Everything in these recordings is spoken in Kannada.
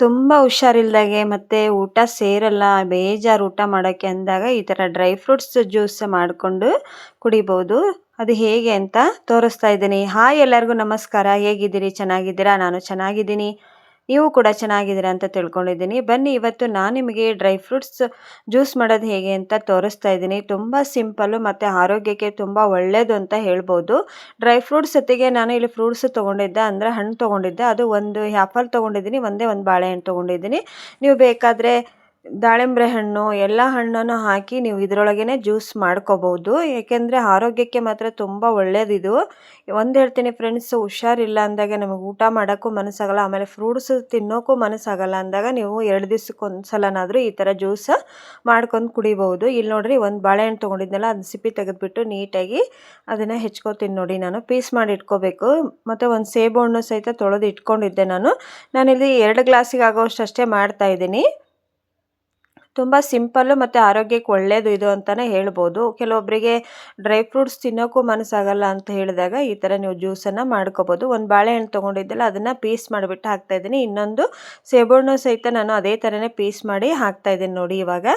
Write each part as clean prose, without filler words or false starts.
ತುಂಬ ಹುಷಾರಿಲ್ದಾಗೆ ಮತ್ತು ಊಟ ಸೇರಲ್ಲ, ಬೇಜಾರು ಊಟ ಮಾಡೋಕ್ಕೆ ಅಂದಾಗ ಈ ಥರ ಡ್ರೈ ಫ್ರೂಟ್ಸ್ ಜ್ಯೂಸ್ ಮಾಡಿಕೊಂಡು ಕುಡಿಬೋದು. ಅದು ಹೇಗೆ ಅಂತ ತೋರಿಸ್ತಾ ಇದ್ದೀನಿ. ಹಾಯ್ ಎಲ್ಲರಿಗೂ ನಮಸ್ಕಾರ. ಹೇಗಿದ್ದೀರಿ? ಚೆನ್ನಾಗಿದ್ದೀರಾ? ನಾನು ಚೆನ್ನಾಗಿದ್ದೀನಿ. ನೀವು ಕೂಡ ಚೆನ್ನಾಗಿದ್ದೀರಾ ಅಂತ ತಿಳ್ಕೊಂಡಿದ್ದೀನಿ. ಬನ್ನಿ ಇವತ್ತು ನಾನು ನಿಮಗೆ ಡ್ರೈ ಫ್ರೂಟ್ಸ್ ಜ್ಯೂಸ್ ಮಾಡೋದು ಹೇಗೆ ಅಂತ ತೋರಿಸ್ತಾ ಇದ್ದೀನಿ. ತುಂಬ ಸಿಂಪಲ್ಲು ಮತ್ತು ಆರೋಗ್ಯಕ್ಕೆ ತುಂಬ ಒಳ್ಳೆಯದು ಅಂತ ಹೇಳ್ಬೋದು. ಡ್ರೈ ಫ್ರೂಟ್ಸ್ ಜೊತೆಗೆ ನಾನು ಇಲ್ಲಿ ಫ್ರೂಟ್ಸ್ ತೊಗೊಂಡಿದ್ದೆ, ಅಂದರೆ ಹಣ್ಣು ತೊಗೊಂಡಿದ್ದೆ. ಅದು ಒಂದು ಆ್ಯಪಲ್ ತೊಗೊಂಡಿದ್ದೀನಿ, ಒಂದೇ ಒಂದು ಬಾಳೆಹಣ್ಣು ತೊಗೊಂಡಿದ್ದೀನಿ. ನೀವು ಬೇಕಾದರೆ ದಾಳಿಂಬೆ ಹಣ್ಣು ಎಲ್ಲ ಹಣ್ಣನ್ನು ಹಾಕಿ ನೀವು ಇದರೊಳಗೇ ಜ್ಯೂಸ್ ಮಾಡ್ಕೋಬೋದು. ಏಕೆಂದರೆ ಆರೋಗ್ಯಕ್ಕೆ ಮಾತ್ರ ತುಂಬ ಒಳ್ಳೆಯದಿದು. ಒಂದು ಹೇಳ್ತೀನಿ ಫ್ರೆಂಡ್ಸ್, ಹುಷಾರಿಲ್ಲ ಅಂದಾಗ ನಮಗೆ ಊಟ ಮಾಡೋಕ್ಕೂ ಮನಸ್ಸಾಗಲ್ಲ, ಆಮೇಲೆ ಫ್ರೂಟ್ಸ್ ತಿನ್ನೋಕ್ಕೂ ಮನಸ್ಸಾಗಲ್ಲ ಅಂದಾಗ ನೀವು 2 ದಿವ್ಸಕ್ಕೆ ಸಲನಾದರೂ ಈ ಥರ ಜ್ಯೂಸ ಮಾಡ್ಕೊಂಡು ಕುಡಿಬೋದು. ಇಲ್ಲಿ ನೋಡಿರಿ, ಒಂದು ಬಾಳೆಹಣ್ಣು ತೊಗೊಂಡಿದ್ನಲ್ಲ, ಅದನ್ನ ಸಿಪ್ಪೆ ತೆಗೆದುಬಿಟ್ಟು ನೀಟಾಗಿ ಅದನ್ನು ಹೆಚ್ಕೋತೀನಿ ನೋಡಿ. ನಾನು ಪೀಸ್ ಮಾಡಿ ಇಟ್ಕೋಬೇಕು. ಮತ್ತು ಒಂದು ಸೇಬು ಹಣ್ಣು ಸಹಿತ ತೊಳೆದು ಇಟ್ಕೊಂಡಿದ್ದೆ ನಾನಿಲ್ಲಿ 2 ಗ್ಲಾಸಿಗೆ ಆಗೋಷ್ಟು ಅಷ್ಟೇ ಮಾಡ್ತಾಯಿದ್ದೀನಿ. ತುಂಬ ಸಿಂಪಲ್ಲು ಮತ್ತು ಆರೋಗ್ಯಕ್ಕೆ ಒಳ್ಳೆಯದು ಇದು ಅಂತಲೇ ಹೇಳ್ಬೋದು. ಕೆಲವೊಬ್ಬರಿಗೆ ಡ್ರೈ ಫ್ರೂಟ್ಸ್ ತಿನ್ನೋಕ್ಕೂ ಮನಸ್ಸಾಗಲ್ಲ ಅಂತ ಹೇಳಿದಾಗ ಈ ಥರ ನೀವು ಜ್ಯೂಸನ್ನು ಮಾಡ್ಕೋಬೋದು. ಒಂದು ಬಾಳೆಹಣ್ಣು ತೊಗೊಂಡಿದ್ದೆಲ್ಲ ಅದನ್ನು ಪೀಸ್ ಮಾಡಿಬಿಟ್ಟು ಹಾಕ್ತಾಯಿದ್ದೀನಿ. ಇನ್ನೊಂದು ಸೇಬುಹಣ್ಣು ಸಹಿತ ನಾನು ಅದೇ ಥರನೇ ಪೀಸ್ ಮಾಡಿ ಹಾಕ್ತಾಯಿದ್ದೀನಿ ನೋಡಿ. ಇವಾಗ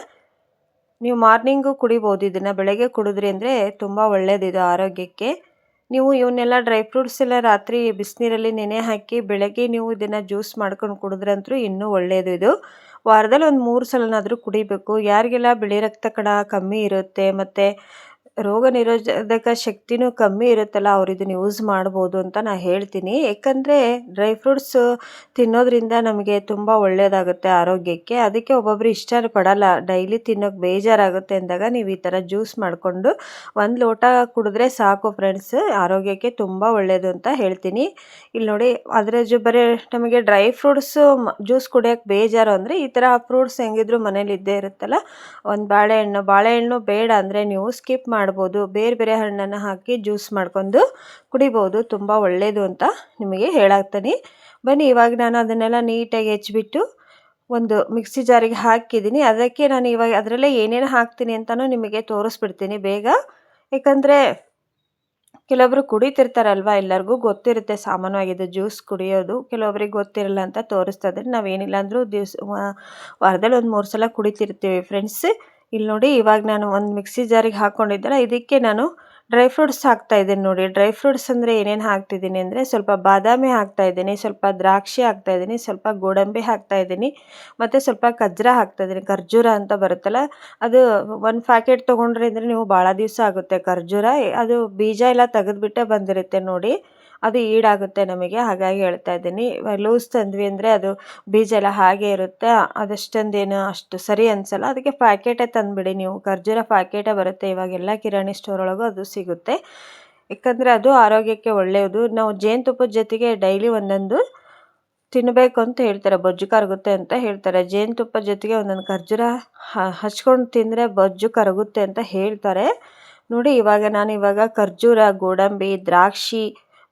ನೀವು ಮಾರ್ನಿಂಗು ಕುಡಿಬೋದು ಇದನ್ನು. ಬೆಳಗ್ಗೆ ಕುಡಿದ್ರಿ ಅಂದರೆ ತುಂಬ ಒಳ್ಳೆಯದಿದು ಆರೋಗ್ಯಕ್ಕೆ. ನೀವು ಇವನ್ನೆಲ್ಲ ಡ್ರೈ ಫ್ರೂಟ್ಸ್ ಎಲ್ಲ ರಾತ್ರಿ ಬಿಸಿನೀರಲ್ಲಿ ನೆನೆ ಹಾಕಿ ಬೆಳಗ್ಗೆ ನೀವು ಇದನ್ನು ಜ್ಯೂಸ್ ಮಾಡ್ಕೊಂಡು ಕುಡಿದ್ರಂತೂ ಇನ್ನೂ ಒಳ್ಳೆಯದು ಇದು. ವಾರದಲ್ಲಿ ಒಂದು 3 ಸಲನಾದರೂ ಕುಡಿಬೇಕು. ಯಾರಿಗೆಲ್ಲ ಬಿಳಿ ರಕ್ತ ಕಣ ಕಮ್ಮಿ ಇರುತ್ತೆ ಮತ್ತು ರೋಗ ನಿರೋಧಕ ಶಕ್ತಿನೂ ಕಮ್ಮಿ ಇರುತ್ತಲ್ಲ, ಅವ್ರು ಇದನ್ನು ಯೂಸ್ ಮಾಡ್ಬೋದು ಅಂತ ನಾನು ಹೇಳ್ತೀನಿ. ಏಕೆಂದರೆ ಡ್ರೈ ಫ್ರೂಟ್ಸು ತಿನ್ನೋದ್ರಿಂದ ನಮಗೆ ತುಂಬ ಒಳ್ಳೆಯದಾಗುತ್ತೆ ಆರೋಗ್ಯಕ್ಕೆ. ಅದಕ್ಕೆ ಒಬ್ಬೊಬ್ಬರು ಇಷ್ಟಪಡಲ್ಲ, ಡೈಲಿ ತಿನ್ನೋಕೆ ಬೇಜಾರಾಗುತ್ತೆ ಅಂದಾಗ ನೀವು ಈ ಥರ ಜ್ಯೂಸ್ ಮಾಡಿಕೊಂಡು 1 ಲೋಟ ಕುಡಿದ್ರೆ ಸಾಕು ಫ್ರೆಂಡ್ಸ್. ಆರೋಗ್ಯಕ್ಕೆ ತುಂಬ ಒಳ್ಳೆಯದು ಅಂತ ಹೇಳ್ತೀನಿ. ಇಲ್ಲಿ ನೋಡಿ, ಅದರ ಬರೀ ನಮಗೆ ಡ್ರೈ ಫ್ರೂಟ್ಸು ಜ್ಯೂಸ್ ಕುಡಿಯೋಕ್ಕೆ ಬೇಜಾರು ಅಂದರೆ ಈ ಥರ ಫ್ರೂಟ್ಸ್ ಹೆಂಗಿದ್ರು ಮನೇಲಿ ಇದ್ದೇ ಇರುತ್ತಲ್ಲ. ಒಂದು ಬಾಳೆಹಣ್ಣು ಬೇಡ ಅಂದರೆ ನೀವು ಸ್ಕಿಪ್ ಮಾಡ್ಬೋದು. ಬೇರೆ ಬೇರೆ ಹಣ್ಣನ್ನು ಹಾಕಿ ಜ್ಯೂಸ್ ಮಾಡ್ಕೊಂಡು ಕುಡಿಬೋದು. ತುಂಬ ಒಳ್ಳೆಯದು ಅಂತ ನಿಮಗೆ ಹೇಳಾಗ್ತೀನಿ. ಬನ್ನಿ, ಇವಾಗ ನಾನು ಅದನ್ನೆಲ್ಲ ನೀಟಾಗಿ ಹೆಚ್ಚಿಬಿಟ್ಟು ಒಂದು ಮಿಕ್ಸಿ ಜಾರಿಗೆ ಹಾಕಿದ್ದೀನಿ. ಅದಕ್ಕೆ ನಾನು ಇವಾಗ ಅದರಲ್ಲೇ ಏನೇನು ಹಾಕ್ತೀನಿ ಅಂತಲೂ ನಿಮಗೆ ತೋರಿಸ್ಬಿಡ್ತೀನಿ ಬೇಗ. ಯಾಕಂದರೆ ಕೆಲವೊಬ್ರು ಕುಡಿತಿರ್ತಾರಲ್ವ, ಎಲ್ಲರಿಗೂ ಗೊತ್ತಿರುತ್ತೆ ಸಾಮಾನ್ಯವಾಗಿದೆ ಜ್ಯೂಸ್ ಕುಡಿಯೋದು. ಕೆಲವೊಬ್ರಿಗೆ ಗೊತ್ತಿರಲ್ಲ ಅಂತ ತೋರಿಸ್ತಾ ಇದ್ದಾರೆ. ನಾವೇನಿಲ್ಲ ಅಂದರೂ ವಾರದಲ್ಲಿ ಒಂದು 3 ಸಲ ಕುಡಿತಿರ್ತೀವಿ ಫ್ರೆಂಡ್ಸ್. ಇಲ್ಲಿ ನೋಡಿ, ಇವಾಗ ನಾನು ಒಂದು ಮಿಕ್ಸಿ ಜಾರಿಗೆ ಹಾಕ್ಕೊಂಡಿದ್ದೆಲ್ಲ, ಇದಕ್ಕೆ ನಾನು ಡ್ರೈ ಫ್ರೂಟ್ಸ್ ಹಾಕ್ತಾಯಿದ್ದೀನಿ ನೋಡಿ. ಡ್ರೈ ಫ್ರೂಟ್ಸ್ ಅಂದರೆ ಏನೇನು ಹಾಕ್ತಿದ್ದೀನಿ ಅಂದರೆ ಸ್ವಲ್ಪ ಬಾದಾಮಿ ಹಾಕ್ತಾಯಿದ್ದೀನಿ, ಸ್ವಲ್ಪ ದ್ರಾಕ್ಷಿ ಹಾಕ್ತಾಯಿದ್ದೀನಿ, ಸ್ವಲ್ಪ ಗೋಡಂಬಿ ಹಾಕ್ತಾಯಿದ್ದೀನಿ, ಮತ್ತು ಸ್ವಲ್ಪ ಖರ್ಜೂರ ಅಂತ ಬರುತ್ತಲ್ಲ, ಅದು 1 ಪ್ಯಾಕೆಟ್ ತೊಗೊಂಡ್ರೆ ಅಂದರೆ ನೀವು ಭಾಳ ದಿವಸ ಆಗುತ್ತೆ. ಖರ್ಜೂರ ಅದು ಬೀಜ ಎಲ್ಲ ತೆಗೆದುಬಿಟ್ಟೆ ಬಂದಿರುತ್ತೆ ನೋಡಿ, ಅದು ಈಡಾಗುತ್ತೆ ನಮಗೆ. ಹಾಗಾಗಿ ಹೇಳ್ತಾ ಇದ್ದೀನಿ. ಲೂಸ್ ತಂದ್ವಿ ಅಂದರೆ ಅದು ಬೀಜ ಎಲ್ಲ ಹಾಗೆ ಇರುತ್ತೆ, ಅದಷ್ಟೊಂದೇನು ಅಷ್ಟು ಸರಿ ಅನಿಸಲ್ಲ. ಅದಕ್ಕೆ ಪ್ಯಾಕೆಟೇ ತಂದುಬಿಡಿ ನೀವು. ಖರ್ಜೂರ ಪ್ಯಾಕೆಟೇ ಬರುತ್ತೆ, ಇವಾಗೆಲ್ಲ ಕಿರಾಣಿ ಸ್ಟೋರ್ ಒಳಗೂ ಅದು ಸಿಗುತ್ತೆ. ಯಾಕಂದರೆ ಅದು ಆರೋಗ್ಯಕ್ಕೆ ಒಳ್ಳೆಯದು. ನಾವು ಜೇನುತುಪ್ಪದ ಜೊತೆಗೆ ಡೈಲಿ ಒಂದೊಂದು ತಿನ್ನಬೇಕು ಅಂತ ಹೇಳ್ತಾರೆ, ಬೊಜ್ಜು ಕರಗುತ್ತೆ ಅಂತ ಹೇಳ್ತಾರೆ. ಜೇನುತುಪ್ಪದ ಜೊತೆಗೆ ಒಂದೊಂದು ಖರ್ಜೂರ ಹಚ್ಕೊಂಡು ತಿಂದರೆ ಬೊಜ್ಜು ಕರಗುತ್ತೆ ಅಂತ ಹೇಳ್ತಾರೆ ನೋಡಿ. ಇವಾಗ ಖರ್ಜೂರ, ಗೋಡಂಬಿ, ದ್ರಾಕ್ಷಿ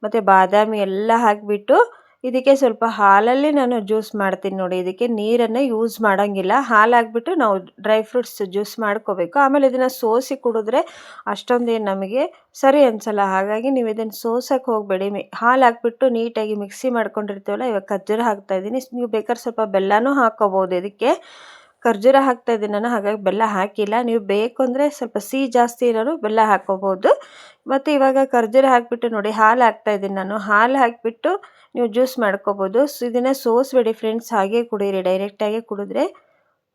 ಮತ್ತು ಬಾದಾಮಿ ಎಲ್ಲ ಹಾಕಿಬಿಟ್ಟು ಇದಕ್ಕೆ ಸ್ವಲ್ಪ ಹಾಲಲ್ಲಿ ನಾನು ಜ್ಯೂಸ್ ಮಾಡ್ತೀನಿ ನೋಡಿ. ಇದಕ್ಕೆ ನೀರನ್ನು ಯೂಸ್ ಮಾಡೋಂಗಿಲ್ಲ. ಹಾಲು ಹಾಕ್ಬಿಟ್ಟು ನಾವು ಡ್ರೈ ಫ್ರೂಟ್ಸ್ ಜ್ಯೂಸ್ ಮಾಡ್ಕೋಬೇಕು. ಆಮೇಲೆ ಇದನ್ನು ಸೋಸಿ ಕುಡಿದ್ರೆ ಅಷ್ಟೊಂದೇನು ನಮಗೆ ಸರಿ ಅನಿಸಲ್ಲ. ಹಾಗಾಗಿ ನೀವು ಇದನ್ನು ಸೋಸೋಕ್ಕೆ ಹೋಗಬೇಡಿ. ಹಾಲು ಹಾಕ್ಬಿಟ್ಟು ನೀಟಾಗಿ ಮಿಕ್ಸಿ ಮಾಡ್ಕೊಂಡಿರ್ತೀವಲ್ಲ, ಇವಾಗ ಖರ್ಜೂರ ಹಾಕ್ತಾಯಿದ್ದೀನಿ. ನೀವು ಬೇಕಾದ್ರೆ ಸ್ವಲ್ಪ ಬೆಲ್ಲನೂ ಹಾಕ್ಕೋಬೋದು. ಇದಕ್ಕೆ ಖರ್ಜೂರ ಹಾಕ್ತಾಯಿದ್ದೀನಿ ನಾನು, ಹಾಗಾಗಿ ಬೆಲ್ಲ ಹಾಕಿಲ್ಲ. ನೀವು ಬೇಕು ಅಂದರೆ ಸ್ವಲ್ಪ ಸಿಹಿ ಜಾಸ್ತಿ ಇರೋರು ಬೆಲ್ಲ ಹಾಕ್ಕೋಬೋದು. ಮತ್ತು ಇವಾಗ ಖರ್ಜೂರ ಹಾಕಿಬಿಟ್ಟು ನೋಡಿ, ಹಾಲು ಹಾಕ್ತಾಯಿದ್ದೀನಿ ನಾನು. ಹಾಲು ಹಾಕಿಬಿಟ್ಟು ನೀವು ಜ್ಯೂಸ್ ಮಾಡ್ಕೋಬೋದು. ಇದನ್ನು ಸೋಸಬೇಡಿ ಫ್ರೆಂಡ್ಸ್, ಹಾಗೆ ಕುಡೀರಿ. ಡೈರೆಕ್ಟಾಗಿ ಕುಡಿದ್ರೆ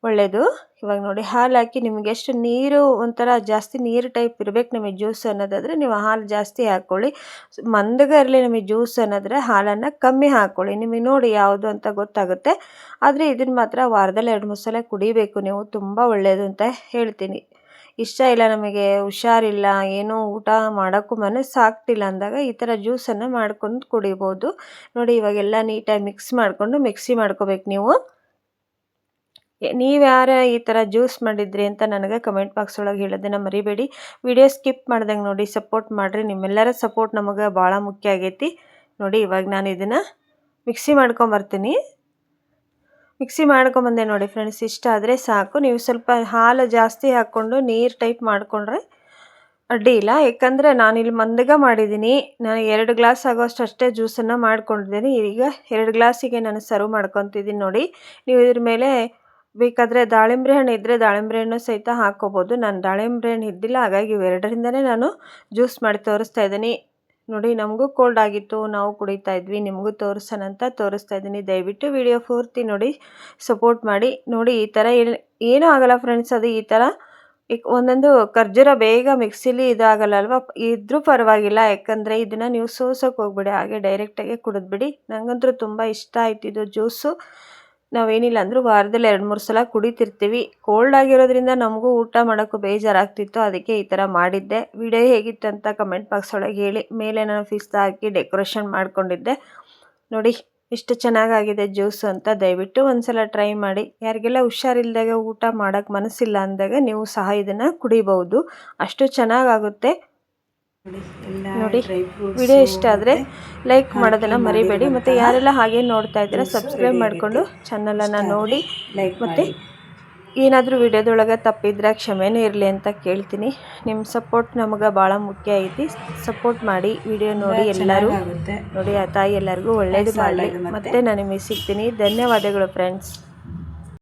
ಒಳ್ಳೆಯದು. ಇವಾಗ ನೋಡಿ, ಹಾಲು ಹಾಕಿ ನಿಮಗೆ ಎಷ್ಟು ನೀರು, ಒಂಥರ ಜಾಸ್ತಿ ನೀರು ಟೈಪ್ ಇರಬೇಕು ನಮಗೆ ಜ್ಯೂಸ್ ಅನ್ನೋದಾದರೆ ನೀವು ಹಾಲು ಜಾಸ್ತಿ ಹಾಕ್ಕೊಳ್ಳಿ. ಮಂದಗೆ ಇರಲಿ ನಮಗೆ ಜ್ಯೂಸ್ ಅನ್ನೋದ್ರೆ ಹಾಲನ್ನು ಕಮ್ಮಿ ಹಾಕ್ಕೊಳ್ಳಿ. ನಿಮಗೆ ನೋಡಿ ಯಾವುದು ಅಂತ ಗೊತ್ತಾಗುತ್ತೆ. ಆದರೆ ಇದನ್ನು ಮಾತ್ರ ವಾರದಲ್ಲಿ 2-3 ಸಲ ಕುಡಿಬೇಕು ನೀವು. ತುಂಬ ಒಳ್ಳೆಯದು ಅಂತ ಹೇಳ್ತೀನಿ. ಇಷ್ಟ ಇಲ್ಲ, ನಮಗೆ ಹುಷಾರಿಲ್ಲ, ಏನೂ ಊಟ ಮಾಡೋಕ್ಕೂ ಮನಸ್ಸಾಗ್ತಿಲ್ಲ ಅಂದಾಗ ಈ ಥರ ಜ್ಯೂಸನ್ನು ಮಾಡ್ಕೊಂಡು ಕುಡಿಬೋದು ನೋಡಿ. ಇವಾಗೆಲ್ಲ ನೀಟಾಗಿ ಮಿಕ್ಸಿ ಮಾಡ್ಕೋಬೇಕು ನೀವು. ನೀವು ಯಾರು ಈ ಥರ ಜ್ಯೂಸ್ ಮಾಡಿದ್ರಿ ಅಂತ ನನಗೆ ಕಮೆಂಟ್ ಬಾಕ್ಸ್ ಒಳಗೆ ಹೇಳೋದನ್ನು ಮರಿಬೇಡಿ. ವಿಡಿಯೋ ಸ್ಕಿಪ್ ಮಾಡ್ದಂಗೆ ನೋಡಿ, ಸಪೋರ್ಟ್ ಮಾಡಿರಿ. ನಿಮ್ಮೆಲ್ಲರ ಸಪೋರ್ಟ್ ನಮಗೆ ಭಾಳ ಮುಖ್ಯ ಆಗೈತಿ ನೋಡಿ. ಇವಾಗ ನಾನು ಇದನ್ನು ಮಿಕ್ಸಿ ಮಾಡ್ಕೊಂಬರ್ತೀನಿ. ಮಿಕ್ಸಿ ಮಾಡ್ಕೊಂಬಂದೆ ನೋಡಿ ಫ್ರೆಂಡ್ಸ್. ಇಷ್ಟ ಆದರೆ ಸಾಕು. ನೀವು ಸ್ವಲ್ಪ ಹಾಲು ಜಾಸ್ತಿ ಹಾಕ್ಕೊಂಡು ನೀರು ಟೈಪ್ ಮಾಡಿಕೊಂಡ್ರೆ ಅಡ್ಡಿ ಇಲ್ಲ. ಯಾಕಂದರೆ ನಾನಿಲ್ಲಿ ಮಂದಗ ಮಾಡಿದ್ದೀನಿ. ನಾನು 2 ಗ್ಲಾಸ್ ಆಗೋಷ್ಟು ಅಷ್ಟೇ ಜ್ಯೂಸನ್ನು ಮಾಡ್ಕೊಂಡಿದ್ದೀನಿ. ಈಗ 2 ಗ್ಲಾಸಿಗೆ ನಾನು ಸರ್ವ್ ಮಾಡ್ಕೊತಿದ್ದೀನಿ ನೋಡಿ. ನೀವು ಇದ್ರ ಮೇಲೆ ಬೇಕಾದರೆ ದಾಳಿಂಬೆ ಹಣ್ಣು ಇದ್ದರೆ ದಾಳಿಂಬೆ ಹಣ್ಣು ಸಹಿತ ಹಾಕ್ಕೋಬೋದು. ನಾನು ದಾಳಿಂಬೆ ಹಣ್ಣು ಇದ್ದಿಲ್ಲ, ಹಾಗಾಗಿ ಇವೆರಡರಿಂದನೇ ನಾನು ಜ್ಯೂಸ್ ಮಾಡಿ ತೋರಿಸ್ತಾ ಇದ್ದೀನಿ ನೋಡಿ. ನಮಗೂ ಕೋಲ್ಡ್ ಆಗಿತ್ತು, ನಾವು ಕುಡಿತಾ ಇದ್ವಿ, ನಿಮಗೂ ತೋರಿಸೋಣ ಅಂತ ತೋರಿಸ್ತಾ ಇದ್ದೀನಿ. ದಯವಿಟ್ಟು ವಿಡಿಯೋ ಪೂರ್ತಿ ನೋಡಿ, ಸಪೋರ್ಟ್ ಮಾಡಿ ನೋಡಿ. ಈ ಥರ ಏನೂ ಆಗಲ್ಲ ಫ್ರೆಂಡ್ಸ್. ಅದು ಈ ಥರ ಒಂದೊಂದು ಖರ್ಜೂರ ಬೇಗ ಮಿಕ್ಸಿಲಿ ಇದಾಗಲ್ಲ ಅಲ್ವಾ, ಇದ್ರೂ ಪರವಾಗಿಲ್ಲ. ಯಾಕಂದರೆ ಇದನ್ನು ನೀವು ಸೋಸೋಕೆ ಹೋಗ್ಬಿಡಿ, ಹಾಗೆ ಡೈರೆಕ್ಟಾಗಿ ಕುಡಿದ್ಬಿಡಿ. ನನಗಂತೂ ತುಂಬ ಇಷ್ಟ ಆಯ್ತು ಇದು ಜ್ಯೂಸು. ನಾವೇನಿಲ್ಲ ಅಂದರೂ ವಾರದಲ್ಲಿ 2-3 ಸಲ ಕುಡಿತಿರ್ತೀವಿ. ಕೋಲ್ಡ್ ಆಗಿರೋದ್ರಿಂದ ನಮಗೂ ಊಟ ಮಾಡೋಕ್ಕೂ ಬೇಜಾರಾಗ್ತಿತ್ತು, ಅದಕ್ಕೆ ಈ ಥರ ಮಾಡಿದ್ದೆ. ವಿಡಿಯೋ ಹೇಗಿತ್ತು ಅಂತ ಕಮೆಂಟ್ ಬಾಕ್ಸ್ ಒಳಗೆ ಹೇಳಿ. ಮೇಲೆ ನಾನು ಪಿಸ್ತಾ ಹಾಕಿ ಡೆಕೋರೇಷನ್ ಮಾಡ್ಕೊಂಡಿದ್ದೆ ನೋಡಿ. ಎಷ್ಟು ಚೆನ್ನಾಗಾಗಿದೆ ಜ್ಯೂಸು ಅಂತ ದಯವಿಟ್ಟು ಒಂದ್ಸಲ ಟ್ರೈ ಮಾಡಿ. ಯಾರಿಗೆಲ್ಲ ಹುಷಾರಿಲ್ದಾಗ ಊಟ ಮಾಡೋಕ್ಕೆ ಮನಸ್ಸಿಲ್ಲ ಅಂದಾಗ ನೀವು ಸಹ ಇದನ್ನು ಕುಡಿಬಹುದು, ಅಷ್ಟು ಚೆನ್ನಾಗಾಗುತ್ತೆ ನೋಡಿ. ವಿಡಿಯೋ ಇಷ್ಟ ಆದರೆ ಲೈಕ್ ಮಾಡೋದನ್ನು ಮರಿಬೇಡಿ. ಮತ್ತು ಯಾರೆಲ್ಲ ಹಾಗೆ ನೋಡ್ತಾ ಇದ್ದೀರಾ ಸಬ್ಸ್ಕ್ರೈಬ್ ಮಾಡಿಕೊಂಡು ಚಾನಲನ್ನು ನೋಡಿ. ಮತ್ತು ಏನಾದರೂ ವಿಡಿಯೋದೊಳಗೆ ತಪ್ಪಿದ್ರೆ ಕ್ಷಮೆನೂ ಇರಲಿ ಅಂತ ಕೇಳ್ತೀನಿ. ನಿಮ್ಮ ಸಪೋರ್ಟ್ ನಮಗೆ ಭಾಳ ಮುಖ್ಯ ಐತಿ. ಸಪೋರ್ಟ್ ಮಾಡಿ, ವಿಡಿಯೋ ನೋಡಿ ಎಲ್ಲರೂ ನೋಡಿ. ಆ ತಾಯಿ ಎಲ್ಲರಿಗೂ ಒಳ್ಳೇದು ಮಾಡಲಿ. ಮತ್ತೆ ನಾನು ನಿಮಗೆ ಸಿಗ್ತೀನಿ. ಧನ್ಯವಾದಗಳು ಫ್ರೆಂಡ್ಸ್.